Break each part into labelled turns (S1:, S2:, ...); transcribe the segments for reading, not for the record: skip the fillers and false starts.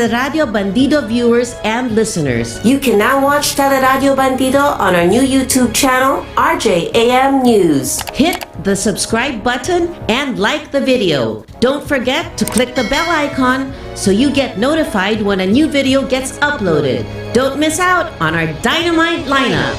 S1: Radio Bandido viewers and listeners.
S2: You can now watch Teleradio Bandido on our new YouTube channel, RJAM News.
S1: Hit the subscribe button and like the video. Don't forget to click the bell icon so you get notified when a new video gets uploaded. Don't miss out on our dynamite lineup.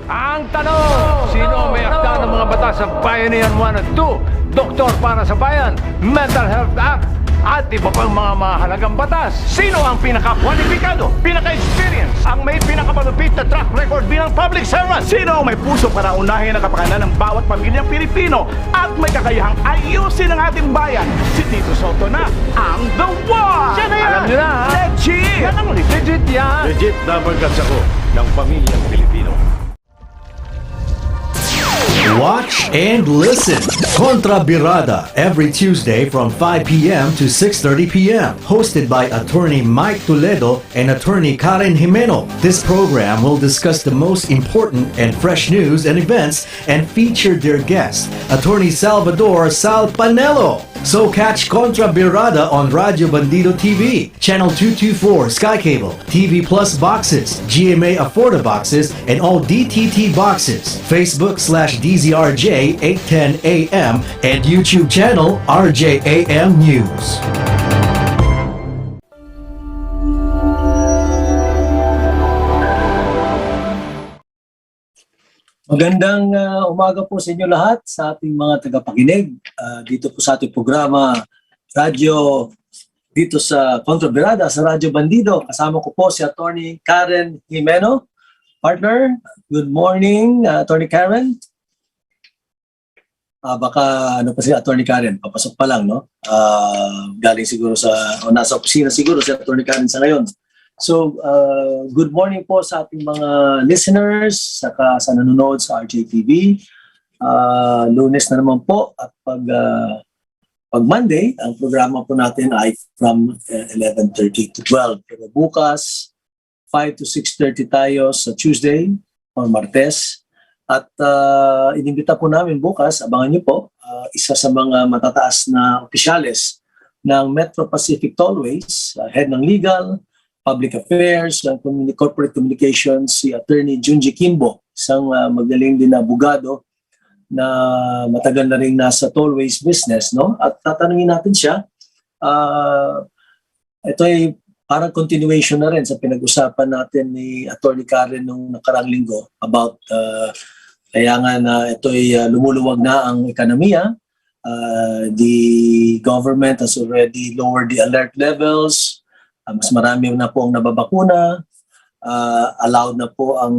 S3: Ang tanong, sino may akda ng mga batas sa Bayanihan 1 at 2? Doktor para sa Bayan, Mental Health Act, at iba pang mga mahalagang batas. Sino ang pinaka-kwalipikado, pinaka-experience, ang may pinakamalupit na track record bilang public servant? Sino ang may puso para unahin ang kapakanan ng bawat pamilyang Pilipino at may kakayahang ayusin ang ating bayan? Si Tito Soto na ang the one! Siya na yan! Alam nyo na, ha? Legit! Yan ang legit yan!
S4: Legit number cards ako ng pamilyang Pilipino.
S5: Watch and listen. Kontra Birada every Tuesday from 5 p.m. to 6:30 p.m. Hosted by Attorney Mike Toledo and Attorney Karen Jimeno. This program will discuss the most important and fresh news and events and feature their guest, Attorney Salvador Sal Panelo. So catch Kontra Birada on Radio Bandido TV, Channel 224 Sky Cable, TV Plus boxes, GMA Afforda boxes, and all DTT boxes. Facebook/DZRJ 810 AM and YouTube channel RJAM News.
S6: Magandang umaga po sa inyo lahat, sa ating mga tagapakinig dito po sa ating programa radyo dito sa Kontra Birada sa Radyo Bandido. Kasama ko po si Atty. Karen Jimeno. Partner, good morning, Atty. Karen. Baka ano pa si Atty. Karen, papasok pa lang, no? Galing siguro o nasa opisina siguro si Atty. Karen sa ngayon. So, good morning po sa ating mga listeners, saka sa nanonood sa RJTV. Lunes na naman po at pag Monday, ang programa po natin ay from 11:30 to 12. Pero bukas, 5 to 6:30 tayo sa Tuesday or Martes. At inimbita po namin bukas, abangan niyo po, isa sa mga matataas na opisyales ng Metro Pacific Tollways, head ng legal, Public Affairs, Corporate Communications, si Attorney Junji Kimbo, isang magaling din na abogado na matagal na rin nasa tollways business, no? At tatanungin natin siya, ito ay parang continuation na rin sa pinag-usapan natin ni Attorney Karen nung nakarang linggo about kaya nga na ito ay lumuluwag na ang ekonomiya. The government has already lowered the alert levels. Mas marami na po ang nababakuna, allowed na po ang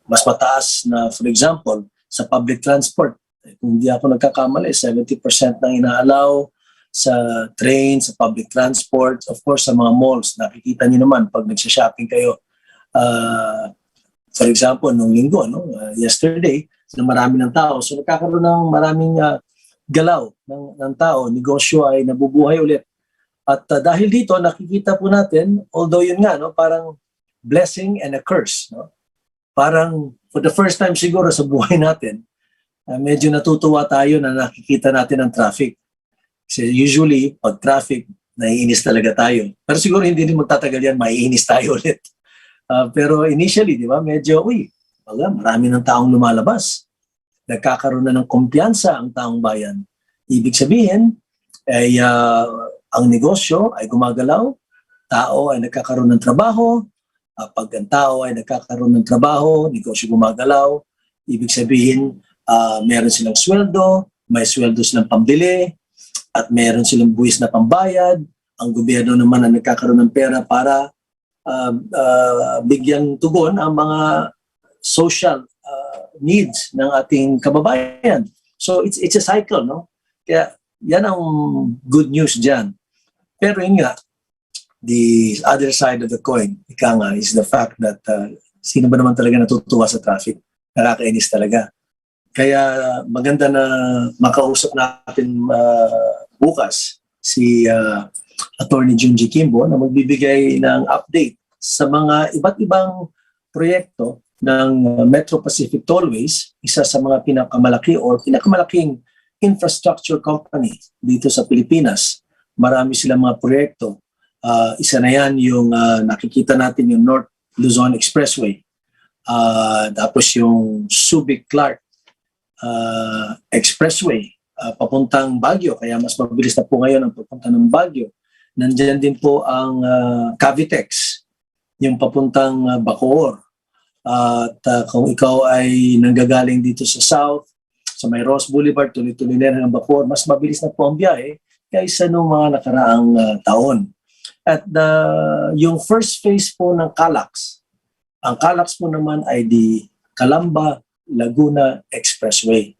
S6: mas mataas na, for example, sa public transport. Kung hindi ako nagkakamali, 70% nang inaalaw sa train, sa public transport, of course sa mga malls. Nakikita niyo naman pag nagsha-shopping kayo. For example, nung linggo, yesterday, na marami ng tao. So nagkakaroon ng maraming galaw ng tao, negosyo ay nabubuhay ulit. At dahil dito, nakikita po natin, although yun nga, parang blessing and a curse. Parang for the first time siguro sa buhay natin, medyo natutuwa tayo na nakikita natin ang traffic. Kasi usually, pag traffic, naiinis talaga tayo. Pero siguro hindi rin magtatagal yan, maiinis tayo ulit. Pero initially, di ba, medyo, marami ng taong lumalabas. Nagkakaroon na ng kumpiyansa ang taong bayan. Ibig sabihin, ay ang negosyo ay gumagalaw, tao ay nagkakaroon ng trabaho, pag ang tao ay nagkakaroon ng trabaho, negosyo gumagalaw, ibig sabihin meron silang sweldo, may sweldo silang pambili, at meron silang buwis na pambayad, ang gobyerno naman ay nagkakaroon ng pera para bigyang tugon ang mga social needs ng ating kababayan. So it's a cycle, no? Kaya yan ang good news dyan. Pero yun nga, the other side of the coin, ika nga, is the fact that sino ba naman talaga natutuwa sa traffic? Nakakainis talaga. Kaya maganda na makausap natin bukas si Attorney Junji Kimbo na magbibigay ng update sa mga iba't ibang proyekto ng Metro Pacific Tollways, isa sa mga pinakamalaking infrastructure company dito sa Pilipinas. marami silang mga proyekto. Isa na yan yung nakikita natin yung North Luzon Expressway. Tapos yung Subic-Clark Expressway papuntang Baguio, kaya mas mabilis na po ngayon ang papunta ng Baguio. Nandiyan din po ang Cavitex, yung papuntang Bacoor. At kung ikaw ay nanggagaling dito sa South, sa may Ross Boulevard, tuloy-tuloy na hanggang Bacoor, mas mabilis na po ang biyahe kaysa noong mga nakaraang taon. At yung first phase po ng Calax, ang Calax po naman ay di Calamba-Laguna Expressway.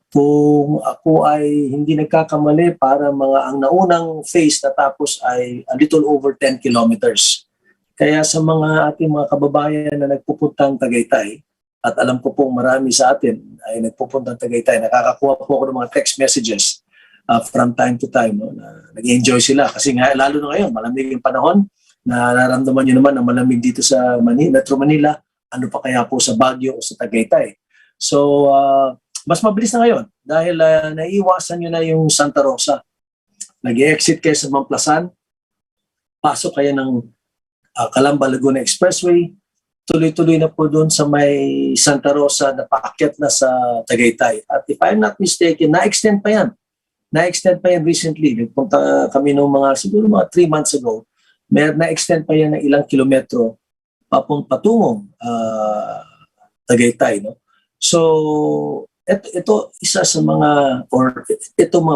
S6: Kung ako ay hindi nagkakamali, para ang naunang phase na tapos ay a little over 10 kilometers. Kaya sa mga ating mga kababayan na nagpupuntang Tagaytay, at alam ko pong marami sa atin ay nagpupuntang Tagaytay, nakakakuha po ako ng mga text messages from time to time, no, na nag-enjoy sila. Kasi nga, lalo na ngayon, malamig yung panahon, nararamdaman nyo naman na malamig dito sa Metro Manila, ano pa kaya po sa Baguio o sa Tagaytay. So, mas mabilis na ngayon dahil naiiwasan nyo na yung Santa Rosa. Nag-exit kayo sa Mamplasan, pasok kayo ng Calamba-Laguna Expressway, tuloy-tuloy na po doon sa may Santa Rosa na paakyat na sa Tagaytay. At if I'm not mistaken, na-extend pa yan. Na-extend pa yan recently. Nagpunta kami noong siguro mga 3 months ago. Na-extend pa yan ng ilang kilometro patungong Tagaytay. No? So, ito isa sa mga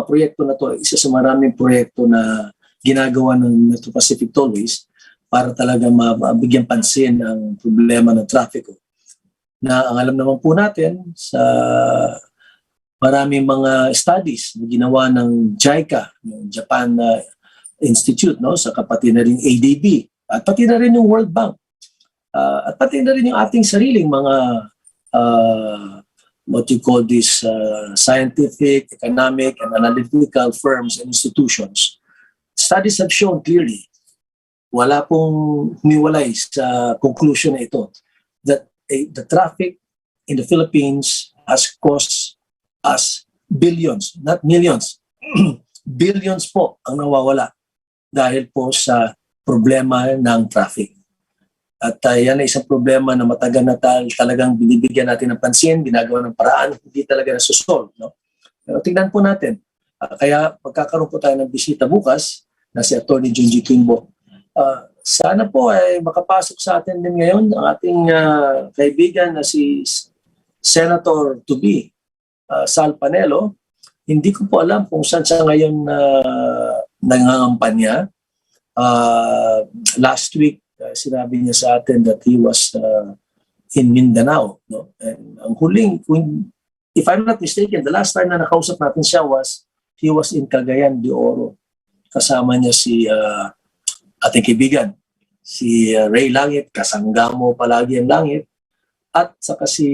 S6: proyekto na to, isa sa maraming proyekto na ginagawa ng Metro Pacific Tollways para talaga mabigyan pansin ang problema ng traffic. Na ang alam naman po natin sa maraming mga studies na ginawa ng JICA, yung Japan Institute, no, sa kapatid na rin ADB, at pati na rin yung World Bank, at pati na rin yung ating sariling mga what you call this scientific, economic, and analytical firms and institutions. Studies have shown clearly, wala pong humiwalay sa conclusion na ito, that the traffic in the Philippines has cost us billions, not millions, billions po ang nawawala dahil po sa problema ng traffic. At yan ay isang problema na matagal na talagang binibigyan natin ng pansin, ginagawa ng paraan, hindi talaga nasusolve. No? Pero tignan po natin. Kaya pagkakaroon po tayo ng bisita bukas na si Atty. Junji Kimbo. Sana po ay makapasok sa atin din ngayon ang ating kaibigan na si Senator-to-be Sal Panelo. Hindi ko po alam kung saan siya ngayon nangangampanya. Last week, sinabi niya sa atin that he was in Mindanao. No? And ang huling, if I'm not mistaken, the last time na nakausap natin siya he was in Cagayan de Oro. Kasama niya si ating kaibigan, si Ray Langit, kasanggamo palagi ang Langit, at saka si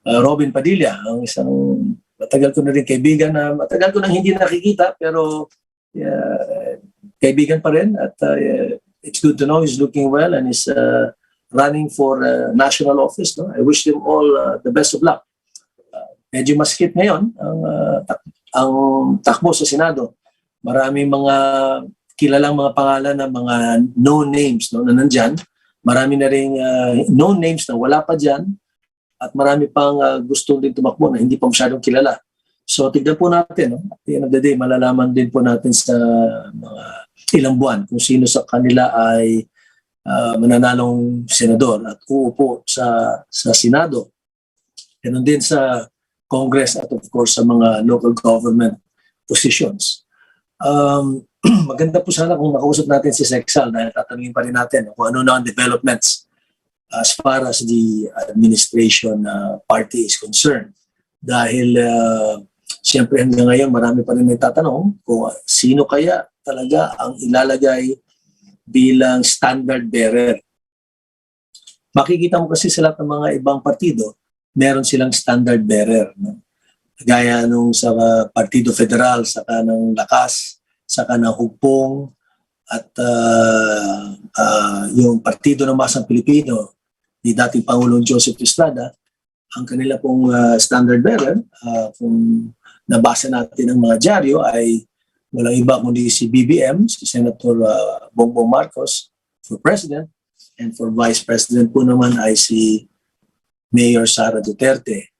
S6: Robin Padilla, ang isang matagal ko na rin kaibigan na matagal ko nang hindi nakikita, pero kaibigan pa rin, at it's good to know he's looking well and is running for national office. No? I wish them all the best of luck. Medyo maskit ngayon ang takbo sa Senado. Maraming mga kilalang mga pangalan ng mga known names, no, na nandyan. Marami na rin known names na wala pa dyan, at marami pang gustong din tumakbo na hindi pa masyadong kilala. So tignan po natin, no? At the end of the day, malalaman din po natin sa mga ilang buwan kung sino sa kanila ay mananalong senador at uupo sa Senado. Ganun din sa Congress at of course sa mga local government positions. Maganda po sana kung makausap natin si Sexal dahil tatanungin pa rin natin kung ano na ang developments as far as the administration party is concerned. Dahil siyempre hanggang ngayon marami pa rin nagtatanong kung sino kaya talaga ang ilalagay bilang standard bearer. Makikita mo kasi sa lahat ng mga ibang partido, meron silang standard bearer. No? Gaya nung sa Partido Federal, saka ng Lakas, saka ng Hugpong, at yung Partido ng Masang Pilipino, ni dating Pangulong Joseph Estrada, ang kanila pong standard bearer, kung nabasa natin ang mga dyaryo, ay walang iba kundi si BBM, si Senator Bongbong Marcos for President, and for Vice President po naman ay si Mayor Sara Duterte.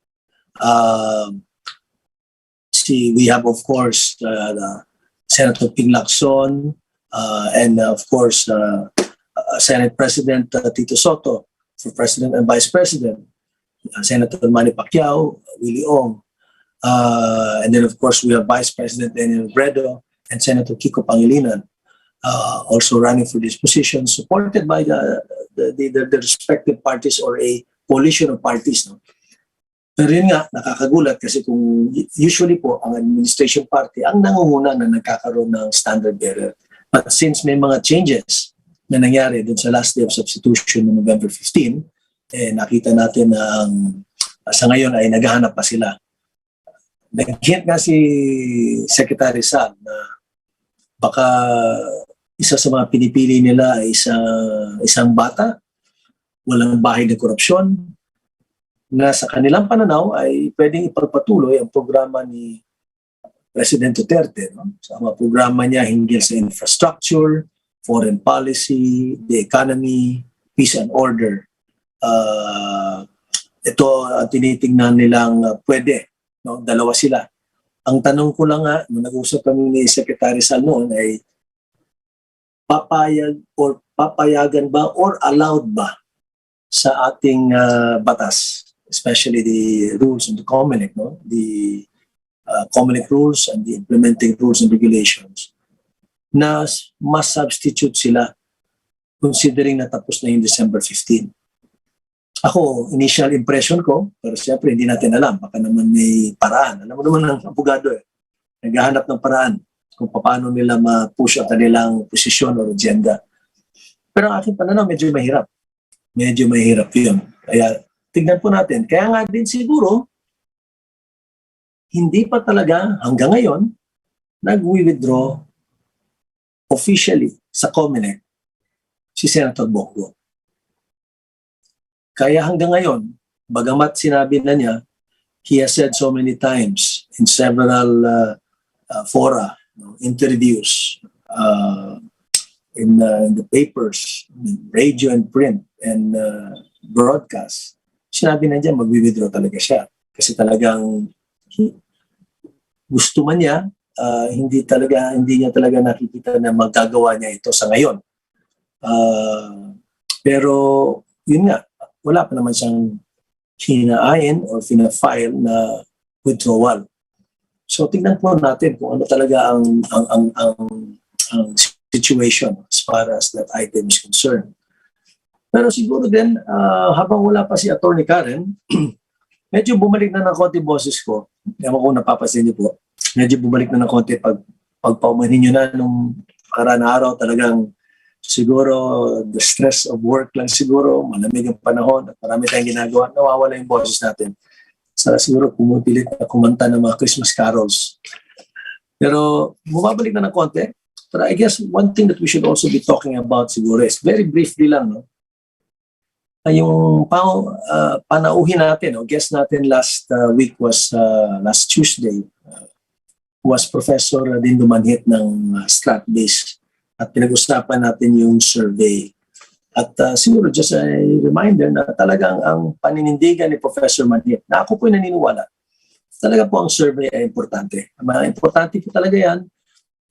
S6: We have of course Senator Ping Lacson, and of course Senate President Tito Soto for President and Vice President, Senator Manny Pacquiao, Willie Ong, and then of course we have Vice President Daniel Bredo and Senator Kiko Pangilinan also running for this position, supported by the respective parties or a coalition of parties. No? Pero yun nga, nakakagulat kasi kung usually po ang administration party ang nangunguna na nagkakaroon ng standard bearer. But since may mga changes na nangyari dun sa last day of substitution no November 15, nakita natin na sa ngayon ay naghahanap pa sila. Nag-hint nga si Secretary Sal na baka isa sa mga pinipili nila ay isang bata, walang bahay ng korupsyon, na sa kanilang pananaw ay pwedeng ipagpatuloy ang programa ni President Duterte. No? Sa mga programa niya hinggil sa infrastructure, foreign policy, the economy, peace and order. Ito tinitingnan nilang pwede. No? Dalawa sila. Ang tanong ko lang nga, nung nag-usap kami ni Secretary Sal noon ay papayagan ba or allowed ba sa ating batas, especially the rules of the COMELEC, no? The COMELEC rules and the implementing rules and regulations, na mas substitute sila considering na tapos na yung December 15. Ako, initial impression ko, pero siyempre hindi natin alam, baka naman may paraan. Alam mo naman ang abogado naghahanap ng paraan kung paano nila ma-push ang kanilang posisyon o agenda. Pero ang aking pananaw, medyo mahirap. Medyo mahirap yun. Kaya tignan po natin. Kaya nga din siguro, hindi pa talaga hanggang ngayon nag-withdraw officially sa COMELEC si Senator Bongo. Kaya hanggang ngayon, bagamat sinabi na niya, he has said so many times in several fora, interviews, in the papers, radio and print, and broadcast, sinabi na niya mag-withdraw talaga siya. Kasi talagang gusto man niya, hindi niya talaga nakikita na magagawa niya ito sa ngayon. Pero yun nga, wala pa naman siyang hinaayin or fina-file na withdrawal. So tingnan po natin kung ano talaga ang situation as far as that item is concerned. Pero siguro din, habang wala pa si Atty. Karen, medyo bumalik na ng konti boses ko. Ewan ko napapasin niyo po. Medyo bumalik na ng konti pagpaumanin niyo na nung karaan araw talagang siguro the stress of work lang siguro, malamig ang panahon at marami tayong ginagawa, nawawala yung boses natin. Siguro pumupilit na kumanta ng mga Christmas carols. Pero bumabalik na ng konti. But I guess one thing that we should also be talking about siguro is very briefly lang, no? Yung panauhin natin, guest natin last week was last Tuesday, was Professor Dindo Manhit ng Stratbase at pinag-usapan natin yung survey. At siguro just a reminder na talagang ang paninindigan ni Professor Manhit, na ako po'y naniniwala, talaga po ang survey ay importante. Importante po talaga yan.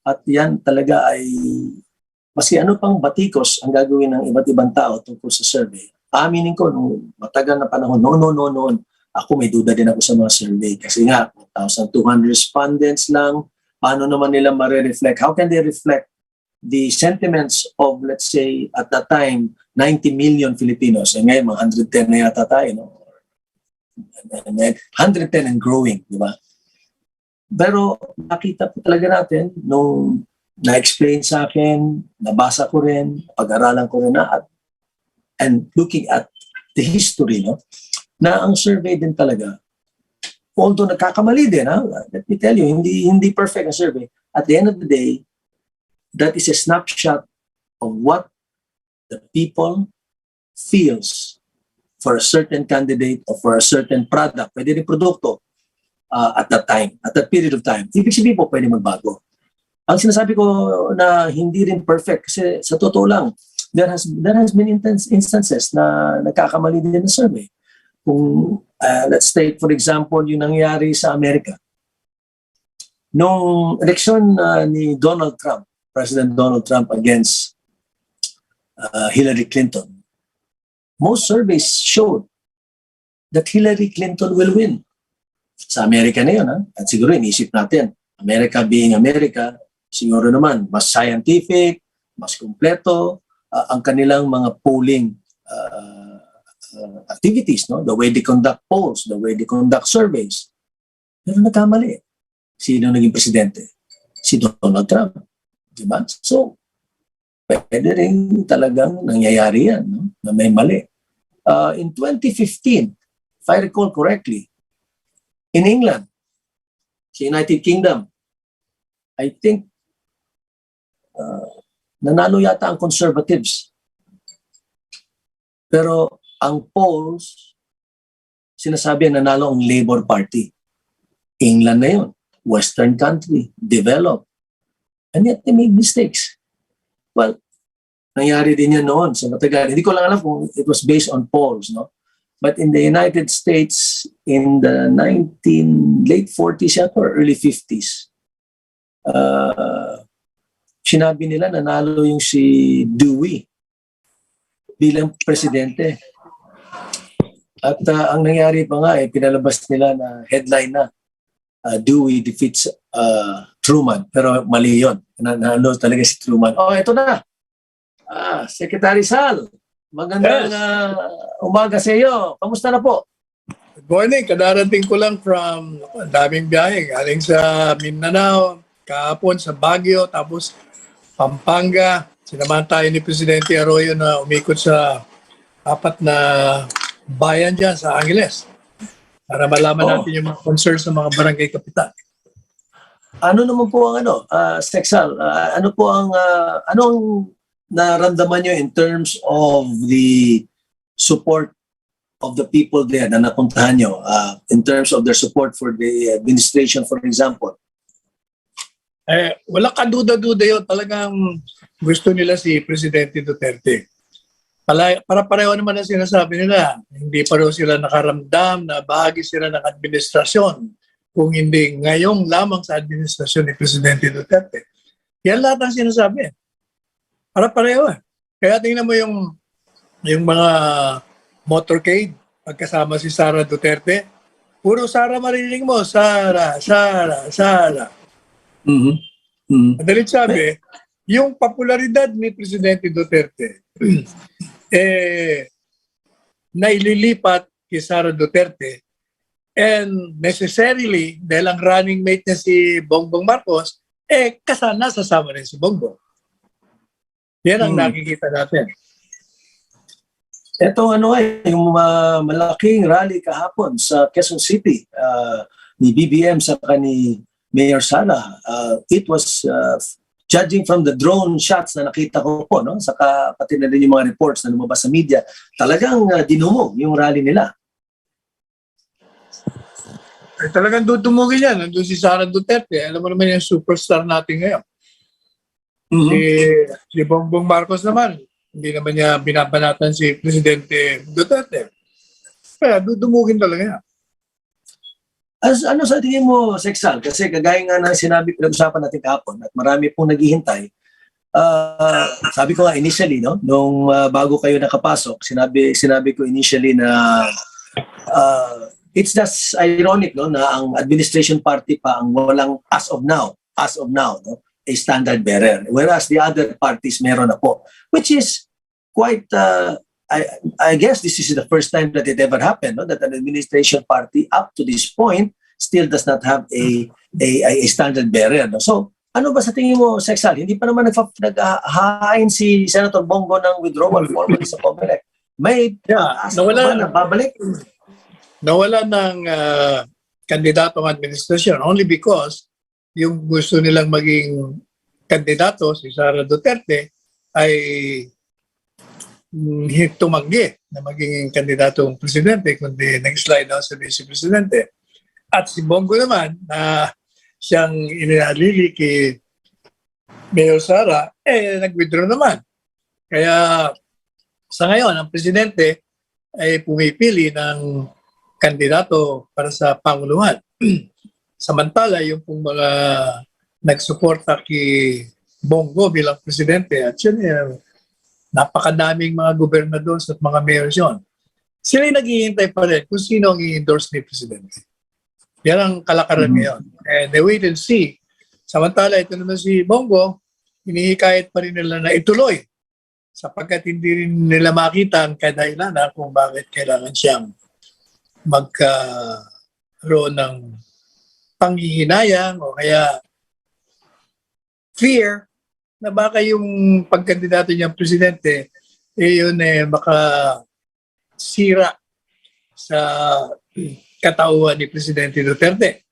S6: At yan talaga ay, maski ano pang batikos ang gagawin ng iba't ibang tao tungkol sa survey. Aminin ko, nung matagal na panahon, noon, ako may duda din ako sa mga survey. Kasi nga, 1,200 respondents lang, paano naman nila ma-reflect? How can they reflect the sentiments of, let's say, at that time, 90 million Filipinos? And ngayon, mga 110 na yata tayo, no? 110 and growing, di ba? Pero nakita po talaga natin nung na-explain sa akin, nabasa ko rin, pag-aralan ko rin na, and looking at the history, no, na ang survey din talaga, although nagkakamali din, let me tell you, hindi perfect ang survey. At the end of the day, that is a snapshot of what the people feels for a certain candidate or for a certain product, pwede rin produkto, at that time, at that period of time. Ibig sabihin po, pwede magbago. Ang sinasabi ko na hindi rin perfect kasi sa totoo lang, there has been instances na nagkakamali din ng survey. Kung let's take for example yung nangyari sa Amerika. Nung eleksyon ni Donald Trump, President Donald Trump against Hillary Clinton, most surveys showed that Hillary Clinton will win. Sa Amerika na yun, ha? At siguro inisip natin, America being America, siguro naman, mas scientific, mas kumpleto, ang kanilang mga polling activities, no? The way they conduct polls, the way they conduct surveys. Pero nagkamali. Sino naging presidente? Si Donald Trump. Diba? So, pwede rin talagang nangyayari yan, no? Na may mali. In 2015, if I recall correctly, in England, sa United Kingdom, I think nanalo yata ang conservatives. Pero ang polls, sinasabi nanalo ang Labour Party. England na yun. Western country, developed. And yet they made mistakes. Well, nangyari din yan noon sa matagal. Hindi ko lang alam kung it was based on polls, no? But in the United States, in the late 40s or early 50s, sinabi nila nanalo yung si Dewey bilang presidente. At ang nangyari pa nga, pinalabas nila na headline na Dewey defeats Truman. Pero mali yun. Nanalo talaga si Truman. Oh, ito na. Secretary Sal, magandang umaga sa iyo. Kamusta na po?
S7: Good morning. Kadarating ko lang from daming biyahe. Galing sa Mindanao, kahapon sa Baguio, tapos Pampanga. Sinamahan tayo ni Presidente Arroyo na umikot sa 4 na bayan dyan sa Angeles para malaman natin yung mga concerns ng mga barangay kapitan.
S6: Ano naman po ang Sexal? Ano po ang anong naramdaman nyo in terms of the support of the people there na napuntahan nyo, in terms of their support for the administration, for example?
S7: Wala kaduda-duda yun. Talagang gusto nila si Presidente Duterte. Para pareho naman ang sinasabi nila. Hindi pa raw sila nakaramdam na bahagi sila ng administrasyon kung hindi ngayong lamang sa administrasyon ni Presidente Duterte. Yan lahat ang sinasabi. Para pareho. Kaya tingnan mo yung mga motorcade pagkasama si Sara Duterte. Puro Sara marinig mo. Sara, Sara, Sara. Madalit sabi, yung popularidad ni Presidente Duterte naililipat kay Sara Duterte and necessarily dahil ang running mate niya si Bongbong Marcos kasana sasama rin si Bongbong. Yan ang nakikita natin.
S6: Ito yung malaking rally kahapon sa Quezon City ni BBM sa ni Mayor Sala. It was judging from the drone shots na nakita ko po, no? Saka pati na rin yung mga reports na lumabas sa media, talagang dinumog yung rally nila.
S7: Talagang dudumugin yan. Nandun si Sara Duterte. Alam mo naman yung superstar natin ngayon. Si Bongbong Marcos naman, hindi naman niya binabanatan si Presidente Duterte. Kaya dudumugin talaga yan.
S6: Ano sa tingin mo, Sexal? Kasi kagaya nga na sinabi, pinag-usapan natin kahapon at marami pong naghihintay. Sabi ko nga initially, no, nung bago kayo nakapasok, sinabi ko initially na it's just ironic, no, na ang administration party pa ang walang as of now, no, a standard bearer. Whereas the other parties meron na po. Which is quite, I guess this is the first time that it ever happened, no? That an administration party up to this point still does not have a standard bearer. No? So, ano ba sa tingin mo, Sexal? Hindi pa naman naghahain si Senator Bongo ng withdrawal formally sa COMELEC. May nawala na babalik?
S7: Nawala ng kandidato ng administrasyon only because yung gusto nilang maging kandidato, si Sara Duterte, ay tumanggi na maging kandidatong presidente kundi nag-slide down sa vice presidente. At si Bongo naman na siyang inalili kay Mayor Sara, nag-withdraw naman. Kaya sa ngayon, ang presidente ay pumipili ng kandidato para sa Panguluhan. Samantala, yung pong mga nagsuporta kay Bongo bilang presidente, at yun, napakadaming mga gobernador at mga mayors yun. Sila yung naghihintay pa rin kung sino ang i-endorse ni presidente. Yan ang kalakaran ngayon. And they wait and see. Samantala, ito naman si Bongo, hinihikayat pa rin nila na ituloy sapagkat hindi rin nila makita ang kadahilanan kung bakit kailangan siyang magkaroon ng panghihinayang o kaya fear na baka yung pagkandidato niyang presidente yun baka sira sa katauhan ni Presidente Duterte.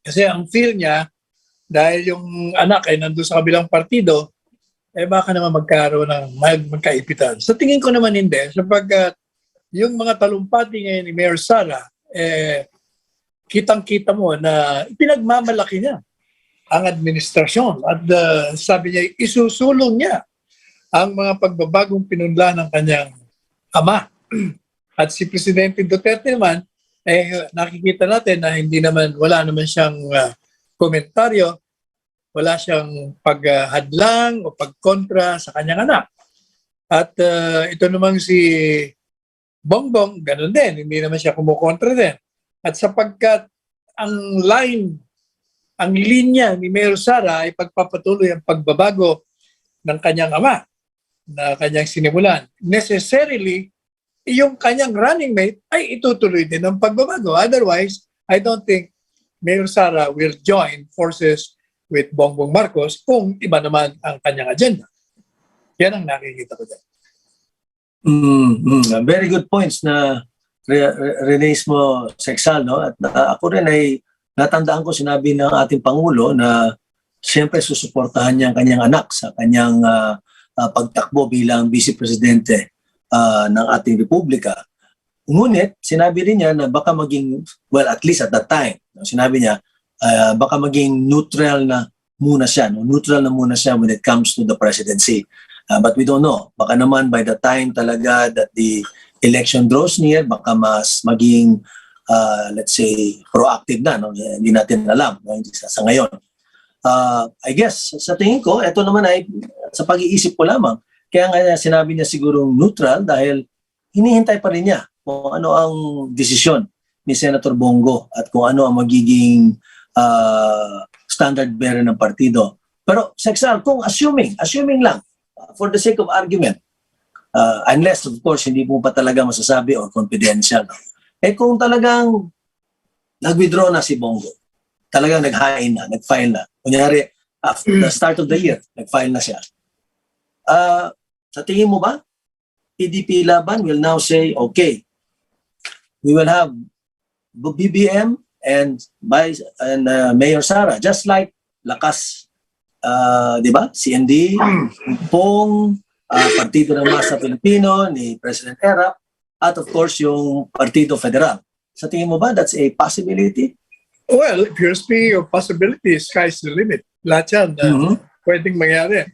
S7: Kasi ang feel niya, dahil yung anak ay nandun sa kabilang partido, baka naman magkaroon ng magkaipitan. Sa tingin ko naman hindi, sapagkat yung mga talumpati ngayon ni Mayor Sara, kitang-kita mo na pinagmamalaki niya ang administrasyon at sabi niya, isusulong niya ang mga pagbabagong pinunla ng kanyang ama. At si Presidente Duterte naman, nakikita natin na wala naman siyang komentaryo, wala siyang paghadlang o pagkontra sa kanyang anak. At ito namang si Bongbong, ganun din, hindi naman siya kumukontra din. At sapagkat ang linya ni Mayor Sara ay pagpapatuloy ang pagbabago ng kanyang ama na kanyang sinimulan. Necessarily, yung kanyang running mate ay itutuloy din ang pagbabago. Otherwise, I don't think Mayor Sara will join forces with Bongbong Marcos kung iba naman ang kanyang agenda. Yan ang nakikita ko dyan.
S6: Very good points na release mo, Sexal, no? At ako rin ay natandaan ko sinabi ng ating Pangulo na siyempre susuportahan niya ang kanyang anak sa kanyang pagtakbo bilang Vice Presidente ng ating Republika. Ngunit sinabi rin niya na baka maging, well, at least at that time, sinabi niya, baka maging neutral na muna siya. No? Neutral na muna siya when it comes to the presidency. But we don't know. Baka naman by the time talaga that the election draws near, baka mas maging, let's say, proactive na. No? Hindi natin alam. No? Hindi sa ngayon. I guess, sa tingin ko, ito naman ay sa pag-iisip ko lamang. Kaya nga sinabi niya sigurong neutral dahil hinihintay pa rin niya kung ano ang desisyon ni Senator Bongo at kung ano ang magiging standard bearer ng partido. Pero, Sexal, kung assuming lang, for the sake of argument, unless, of course, hindi mo pa talaga masasabi or confidential, no? Kung talagang nag-withdraw na si Bongo, talagang nag-hain na, nag-file na, kunyari, after the start of the year, nag-file na siya. Sa tingin mo ba, PDP Laban will now say, okay, we will have BBM and Mayor Sara, just like Lakas, di ba? CND, Pong, Partido ng Masa Pilipino, ni President Erap, at of course yung Partido Federal. Sa tingin mo ba, that's a possibility?
S7: Well, if you're speaking of possibilities, sky's the limit. Lahat yan, pwedeng mangyari.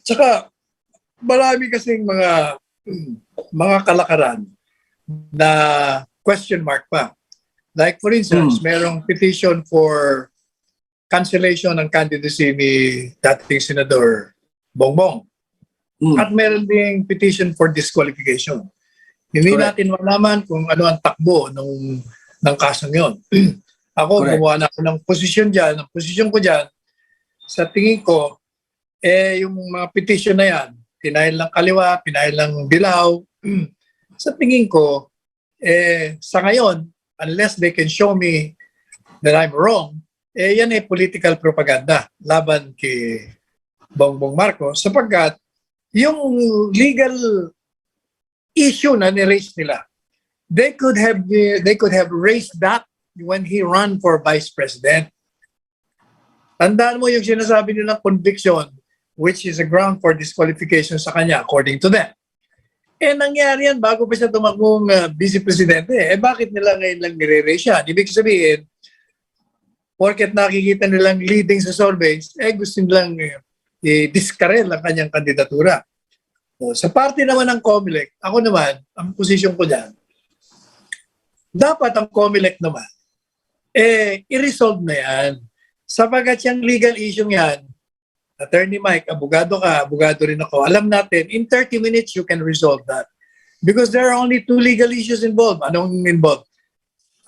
S7: Tsaka, marami kasing mga kalakaran na question mark pa. Like for instance, merong petition for cancellation ng candidacy ni dating Senador Bongbong. At meron ding petition for disqualification. Hindi natin malaman kung ano ang takbo ng kasong yun. Ako, gumawa na ako ng posisyon dyan. Ang posisyon ko dyan, sa tingin ko, yung mga petition na yan, pinahil ng kaliwa, pinahil ng dilaw. Sa tingin ko, sa ngayon, unless they can show me that I'm wrong, yan ay political propaganda laban kay Bongbong Marcos sapagkat yung legal issue na ni-raise nila, they could have raised that when he ran for vice president. Tandaan mo yung sinasabi nilang conviction, which is a ground for disqualification sa kanya, according to them. Nangyari yan bago pa siya tumakbong vice presidente. Bakit nila ngayon lang nire-raise siya? Ibig sabihin, porket nakikita nilang leading sa surveys, gusto nilang i-discarrel ang kanyang kandidatura. So, sa parte naman ng COMELEC, ako naman, ang posisyon ko dyan, dapat ang COMELEC naman, i-resolve na yan. Sapagat yung legal issue yan, Attorney Mike, abogado ka, abogado rin ako, alam natin, in 30 minutes you can resolve that. Because there are only 2 legal issues involved. Anong involved?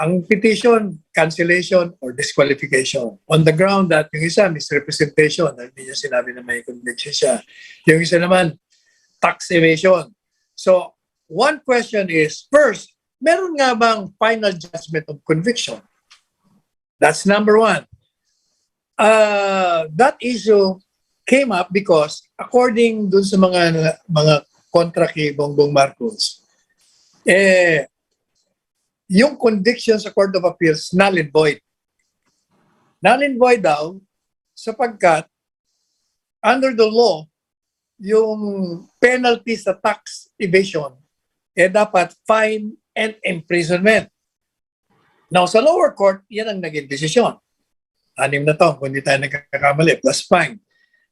S7: Ang petition, cancellation, or disqualification. On the ground that yung isa, misrepresentation, hindi niya sinabi na may conviction siya. Yung isa naman, tax evasion. So, one question is, first, meron nga bang final judgment of conviction? That's number one. That issue came up because according dun sa mga kontra kay Bongbong Marcos, yung conviction sa Court of Appeals null and void. Null and void daw sapagkat under the law, yung penalty sa tax evasion dapat fine and imprisonment. Now, sa lower court, yan ang naging desisyon. 6 na taon, kung hindi tayo nagkakamali, plus fine.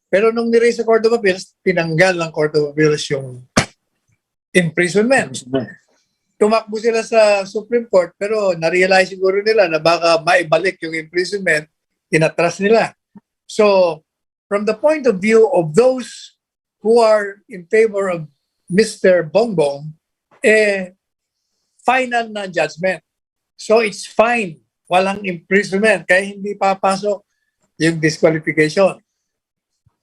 S7: Pero nung niraise sa Court of Appeals, tinanggal ng Court of Appeals yung imprisonment. Tumakbo sila sa Supreme Court, pero na-realize siguro nila na baka maibalik yung imprisonment, inatras nila. So, from the point of view of those who are in favor of Mr. Bongbong, final na judgment. So, it's fine. Walang imprisonment, kaya hindi papasok yung disqualification.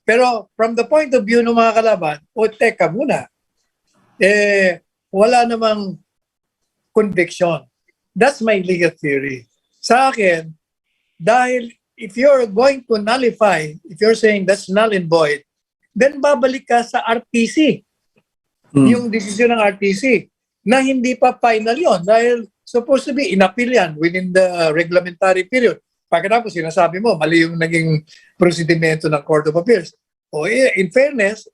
S7: Pero from the point of view ng mga kalaban, teka muna, wala namang conviction. That's my legal theory. Sa akin, dahil if you're going to nullify, if you're saying that's null and void, then babalik ka sa RTC. Yung decision ng RTC na hindi pa final yon dahil supposed to be in-appeal yan within the reglementary period. Pagkatapos sinasabi mo, mali yung naging prosedimento ng Court of Appeals. In fairness,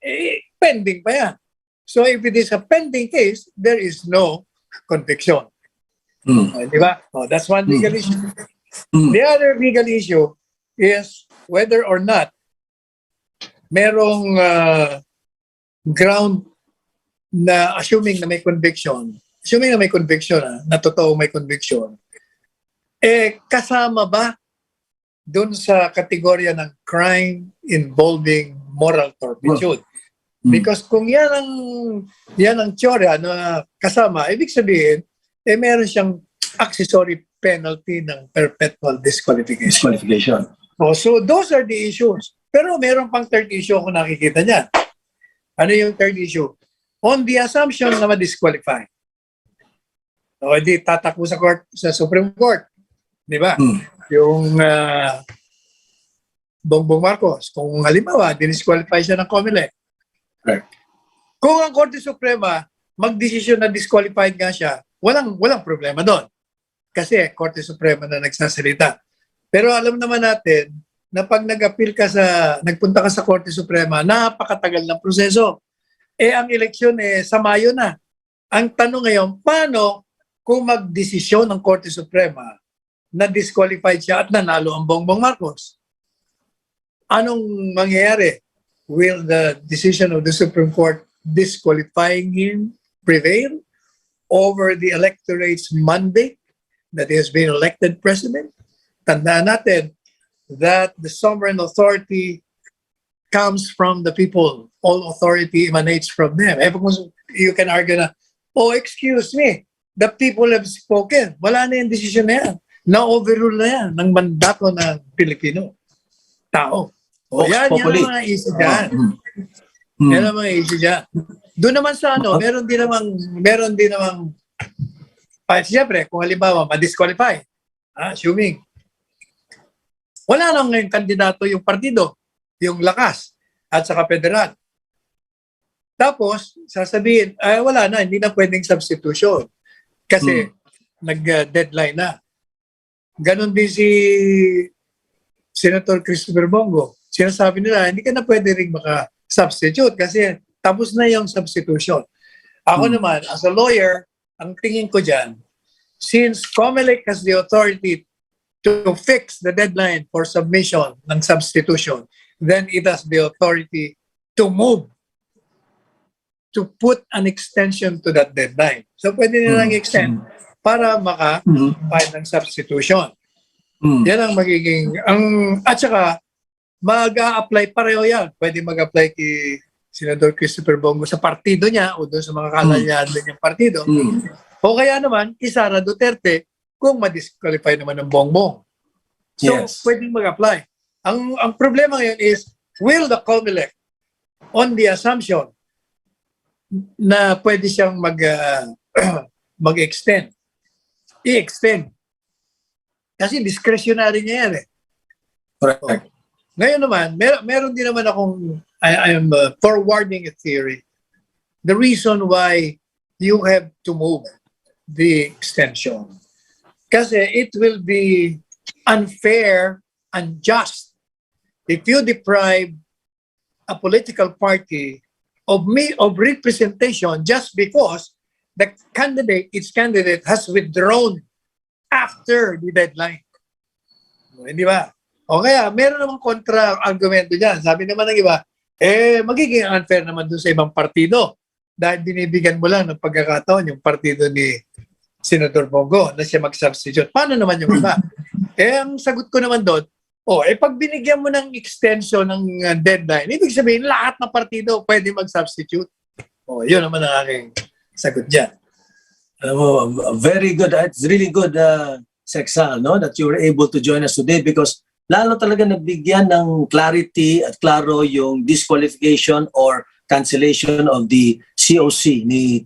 S7: pending pa yan. So if it is a pending case, there is no conviction. Di ba? That's one legal issue. The other legal issue is whether or not merong ground na assuming na may conviction, na totoo may conviction, kasama ba doon sa kategorya ng crime involving moral turpitude? Because kung yan ang teorya na kasama, ibig sabihin, meron siyang accessory penalty ng perpetual disqualification. So those are the issues. Pero meron pang third issue ako nakikita niyan. Ano yung third issue? On the assumption na ma-disqualify. Di tatakbo sa Supreme Court. Di ba? Yung Bongbong Marcos, kung halimbawa, dinisqualify siya ng COMELEC. Right. Kung ang Korte Suprema magdesisyon na disqualified nga siya, walang problema doon. Kasi Korte Suprema na nagsasalita. Pero alam naman natin na pag nagpunta ka sa Korte Suprema, napakatagal ng proseso. Ang eleksyon sa Mayo na. Ang tanong ngayon, paano kung magdesisyon ng Korte Suprema na disqualified siya at nanalo ang Bongbong Marcos? Anong mangyayari? Will the decision of the Supreme Court disqualifying him prevail over the electorate's mandate that he has been elected president? Tandaan natin that the sovereign authority comes from the people. All authority emanates from them. You can argue na, excuse me, the people have spoken. Wala na yung decision na yan. Na-overrule na yan ng mandato ng Pilipino tao. Yan ang mga issue dyan. Yan ang mga issue dyan. Doon naman sa meron din namang siyempre, kung halimbawa, ma-disqualify, assuming, wala lang ngayong kandidato yung partido, yung lakas, at saka federal. Tapos, sasabihin, wala na, hindi na pwedeng substitution. Kasi, nag-deadline na. Ganon din si Senator Christopher Bongo. Sinasabi nila, hindi ka na pwede rin maka-substitute kasi tapos na yung substitution. Ako naman, as a lawyer, ang tingin ko dyan, since COMELEC has the authority to fix the deadline for submission ng substitution, then it has the authority to move to put an extension to that deadline. So pwede nilang extend para maka-file ng substitution. Yan ang magiging, at saka mag-a-apply pareho yan. Pwede mag-apply kay Senador Christopher Bongo sa partido niya o doon sa mga kalalyahan niyang partido. O kaya naman, kay Sara Duterte kung ma-disqualify naman ng Bongbong. So, pwedeng mag-apply. Ang problema ngayon is, will the COMELEC, on the assumption na pwede siyang mag-extend, i-extend. Kasi discretionary niya yan eh.
S6: Correct.
S7: Ngayon naman, meron din naman akong, I am forwarding a theory. The reason why you have to move the extension. Kasi it will be unfair, unjust if you deprive a political party of representation just because its candidate has withdrawn after the deadline. Hindi ba? O kaya, meron namang kontra-argumento dyan. Sabi naman ng iba, magiging unfair naman dun sa ibang partido dahil binibigyan mo lang ng pagkakataon yung partido ni Senator Bongo na siya mag-substitute. Paano naman yung iba? Ang sagot ko naman doon, pag binigyan mo ng extension ng deadline, ibig sabihin lahat ng partido pwede mag-substitute. Yun naman ang aking sagot dyan.
S6: Very good. It's really good, Sexal, no, that you were able to join us today because lalo talaga nabigyan ng clarity at klaro yung disqualification or cancellation of the COC ni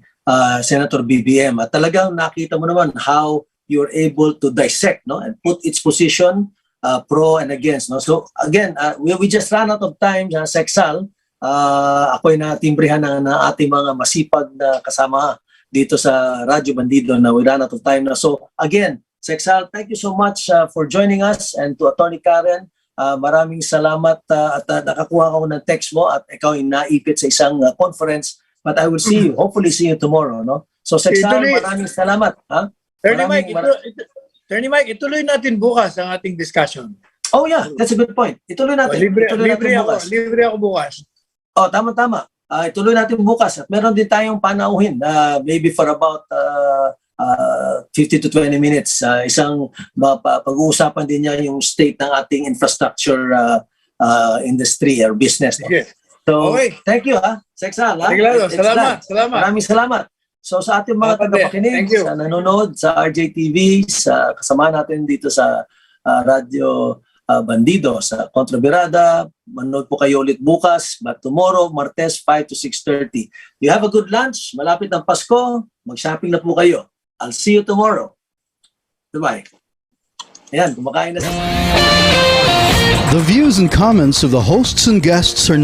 S6: Senator BBM. At talagang nakita mo naman how you're able to dissect, no, and put its position pro and against, no. So again, we just ran out of time, Sexal. Ako'y natimbrehan ng ating mga masipag na kasama dito sa Radyo Bandido na we ran out of time na. So again, Sexal, thank you so much for joining us, and to Atty. Karen, maraming salamat at nakakuha ko ng text mo at ikaw ay naipit sa isang conference, but I will see you, hopefully see you tomorrow, no. So Sexal, maraming salamat.
S7: Attorney Mike, ituloy natin bukas ang ating discussion.
S6: Oh yeah, that's a good point. Ituloy natin.
S7: Libre ako bukas.
S6: Tama. Ituloy natin bukas at meron din tayong panauhin maybe for about 50 to 20 minutes. Isang pag-uusapan din niya yung state ng ating infrastructure industry or business. No?
S7: Yes.
S6: So, thank you, Sexal.
S7: Salamat.
S6: Maraming salamat. So sa ating mga tagapakinig, sa nanonood sa RJTV, sa kasama natin dito sa Radyo Bandido, sa Kontra Birada, manood po kayo ulit bukas, but tomorrow, Martes, 5 to 6:30. You have a good lunch, malapit ang Pasko, mag-shopping na po kayo. I'll see you tomorrow. Goodbye. Ayan, kumakain na sa...
S8: The views and comments of the hosts and guests are